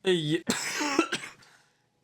Hey,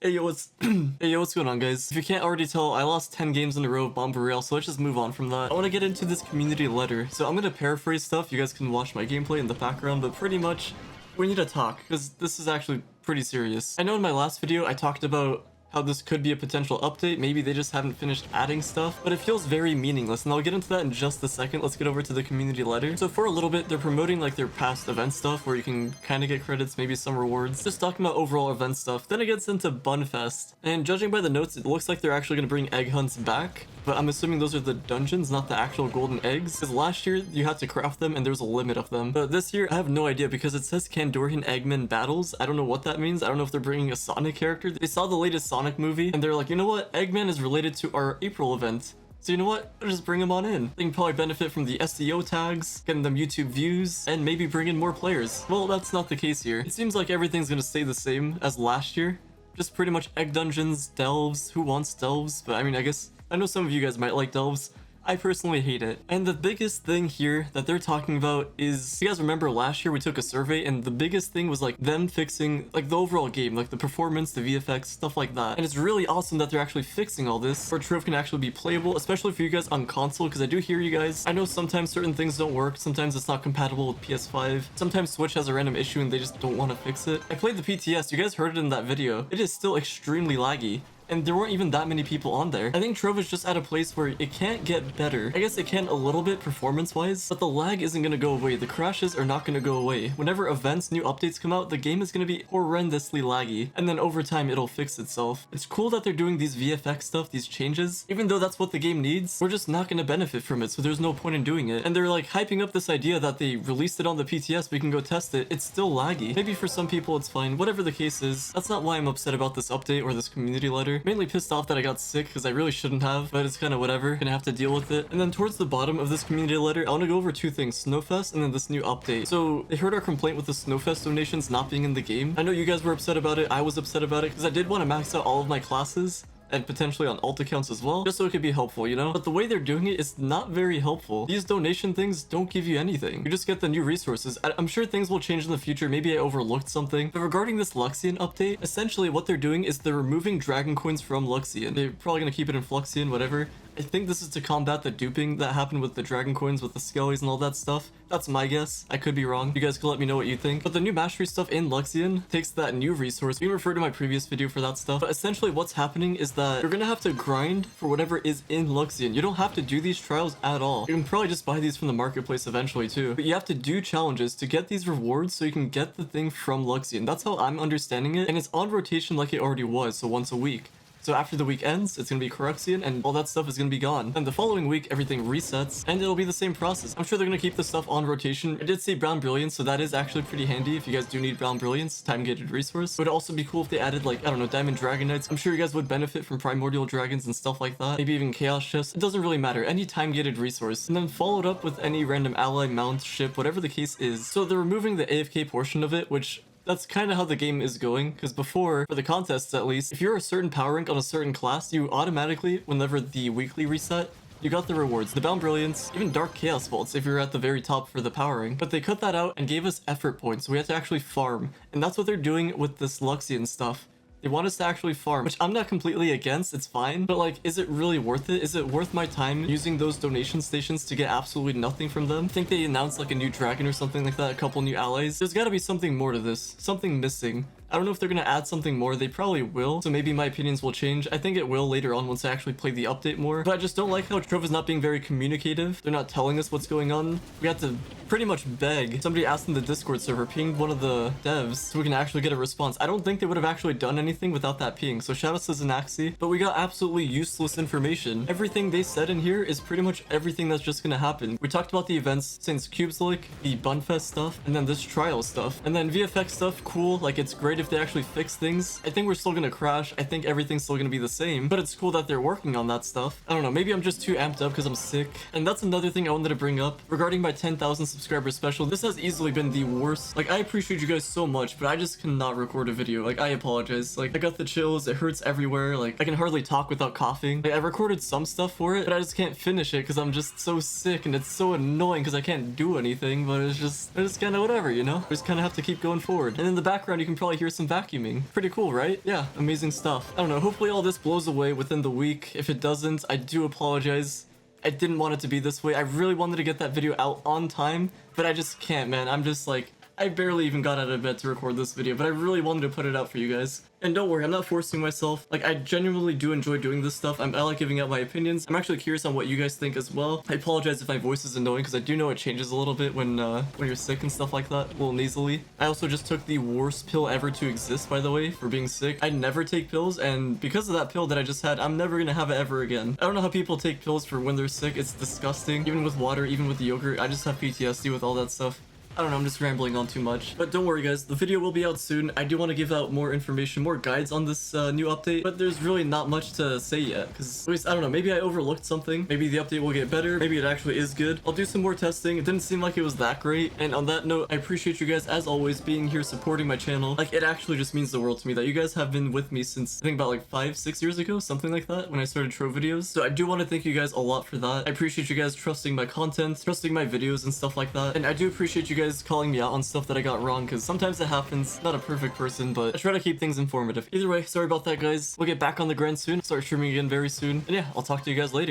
hey, yo, what's going on, guys? If you can't already tell, I lost 10 games in a row of Bomb Rail, so let's just move on from that. I want to get into this community letter, so I'm gonna paraphrase stuff. You guys can watch my gameplay in the background, but pretty much, we need to talk, because this is actually pretty serious. I know in my last video, I talked about how this could be a potential update. Maybe they just haven't finished adding stuff, but it feels very meaningless, and I'll get into that in just a second. Let's get over to the community letter. So for a little bit, they're promoting like their past event stuff where you can kind of get credits, maybe some rewards. Just talking about overall event stuff. Then it gets into Bunfest, and judging by the notes, it looks like they're actually going to bring egg hunts back, but I'm assuming those are the dungeons, not the actual golden eggs, because last year you had to craft them and there's a limit of them. But this year, I have no idea because it says Kandorian Eggman battles. I don't know what that means. I don't know if they're bringing a Sonic character. They saw the latest Sonic movie and they're like, you know what? Eggman is related to our April event. So you know what? I'll just bring him on in. They can probably benefit from the SEO tags, getting them YouTube views, and maybe bring in more players. Well, that's not the case here. It seems like everything's gonna stay the same as last year. Just pretty much egg dungeons, delves. Who wants delves? But I mean, I know some of you guys might like delves. I personally hate it. And the biggest thing here that they're talking about is, you guys remember last year we took a survey and the biggest thing was like them fixing like the overall game, like the performance, the VFX, stuff like that. And it's really awesome that they're actually fixing all this, where Trove can actually be playable, especially for you guys on console, because I do hear you guys. I know sometimes certain things don't work, sometimes it's not compatible with PS5, sometimes Switch has a random issue and they just don't want to fix it. I played the PTS, you guys heard it in that video. It is still extremely laggy. And there weren't even that many people on there. I think Trove is just at a place where it can't get better. I guess it can a little bit performance-wise, but the lag isn't gonna go away. The crashes are not gonna go away. Whenever events, new updates come out, the game is gonna be horrendously laggy, and then over time, it'll fix itself. It's cool that they're doing these VFX stuff, these changes. Even though that's what the game needs, we're just not gonna benefit from it, so there's no point in doing it. And they're like hyping up this idea that they released it on the PTS, we can go test it. It's still laggy. Maybe for some people it's fine. Whatever the case is, that's not why I'm upset about this update or this community letter. Mainly pissed off that I got sick because I really shouldn't have, but it's kind of whatever. Gonna have to deal with it. And then towards the bottom of this community letter, I want to go over two things: Snowfest and then this new update. So they heard our complaint with the Snowfest donations not being in the game. I know you guys were upset about it. I was upset about it because I did want to max out all of my classes and potentially on alt accounts as well, just so it could be helpful, you know? But the way they're doing it is not very helpful. These donation things don't give you anything. You just get the new resources. I'm sure things will change in the future. Maybe I overlooked something. But regarding this Luxion update, essentially what they're doing is they're removing dragon coins from Luxion. They're probably gonna keep it in Fluxion, whatever. I think this is to combat the duping that happened with the dragon coins with the skellies and all that stuff. That's my guess. I could be wrong. You guys can let me know what you think. But the new mastery stuff in Luxion takes that new resource. You can refer to my previous video for that stuff. But essentially what's happening is that you're gonna have to grind for whatever is in Luxion. You don't have to do these trials at all. You can probably just buy these from the marketplace eventually too. But you have to do challenges to get these rewards so you can get the thing from Luxion. That's how I'm understanding it. And it's on rotation like it already was, so once a week. So after the week ends, it's gonna be Correction and all that stuff is gonna be gone. And the following week, everything resets and it'll be the same process. I'm sure they're gonna keep the stuff on rotation. I did see Brown Brilliance, so that is actually pretty handy if you guys do need Brown Brilliance, time-gated resource. It would also be cool if they added like, I don't know, Diamond Dragon Knights. I'm sure you guys would benefit from Primordial Dragons and stuff like that. Maybe even Chaos Chests. It doesn't really matter. Any time-gated resource. And then followed up with any random ally, mount, ship, whatever the case is. So they're removing the AFK portion of it, which that's kind of how the game is going, because before, for the contests at least, if you're a certain power rank on a certain class, you automatically, whenever the weekly reset, you got the rewards, the Bound Brilliance, even Dark Chaos Vaults if you're at the very top for the powering. But they cut that out and gave us effort points, so we had to actually farm. And that's what they're doing with this Luxion stuff. They want us to actually farm, which I'm not completely against, it's fine, but like, is it really worth it? Is it worth my time using those donation stations to get absolutely nothing from them? I think they announced like a new dragon or something like that, a couple new allies. There's gotta be something more to this, something missing. I don't know if they're gonna add something more, they probably will, so maybe my opinions will change. I think it will later on once I actually play the update more, but I just don't like how Trove is not being very communicative. They're not telling us what's going on. We have to pretty much beg. Somebody asked in the Discord server, pinged one of the devs so we can actually get a response. I don't think they would have actually done anything without that ping, so shout out to Zanaxi, but we got absolutely useless information. Everything they said in here is pretty much everything that's just gonna happen. We talked about the events since Cubes, like the Bunfest stuff, and then this trial stuff, and then VFX stuff, cool, like it's great if they actually fix things. I think we're still gonna crash. I think everything's still gonna be the same, but it's cool that they're working on that stuff. I don't know, maybe I'm just too amped up because I'm sick. And that's another thing I wanted to bring up regarding my 10,000 subscriber special. This has easily been the worst. Like, I appreciate you guys so much, but I just cannot record a video. Like, I apologize. Like, I got the chills, it hurts everywhere. Like, I can hardly talk without coughing. Like, I recorded some stuff for it, but I just can't finish it because I'm just so sick and it's so annoying because I can't do anything, but it's just kind of whatever, you know? We just kind of have to keep going forward. And in the background, you can probably hear some vacuuming. Pretty cool, right? Yeah, amazing stuff. I don't know, hopefully all this blows away within the week. If it doesn't, I do apologize. I didn't want it to be this way. I really wanted to get that video out on time, but I just can't, man. I'm just like, I barely even got out of bed to record this video, but I really wanted to put it out for you guys. And don't worry, I'm not forcing myself. Like, I genuinely do enjoy doing this stuff. I like giving out my opinions. I'm actually curious on what you guys think as well. I apologize if my voice is annoying, because I do know it changes a little bit when you're sick and stuff like that, a little nasally. I also just took the worst pill ever to exist, by the way, for being sick. I never take pills, and because of that pill that I just had, I'm never gonna have it ever again. I don't know how people take pills for when they're sick. It's disgusting. Even with water, even with yogurt. I just have PTSD with all that stuff. I don't know, I'm just rambling on too much. But don't worry guys, the video will be out soon. I do want to give out more information, more guides on this new update, but there's really not much to say yet, because at least, I don't know, maybe I overlooked something. Maybe the update will get better. Maybe it actually is good. I'll do some more testing. It didn't seem like it was that great. And on that note, I appreciate you guys, as always, being here supporting my channel. Like, it actually just means the world to me that you guys have been with me since, I think about like 5-6 years ago, something like that, when I started Trove videos. So I do want to thank you guys a lot for that. I appreciate you guys trusting my content, trusting my videos and stuff like that. And I do appreciate you guys calling me out on stuff that I got wrong, because sometimes it happens. Not a perfect person, but I try to keep things informative. Either way, sorry about that guys. We'll get back on the grind soon, start streaming again very soon, and yeah, I'll talk to you guys later.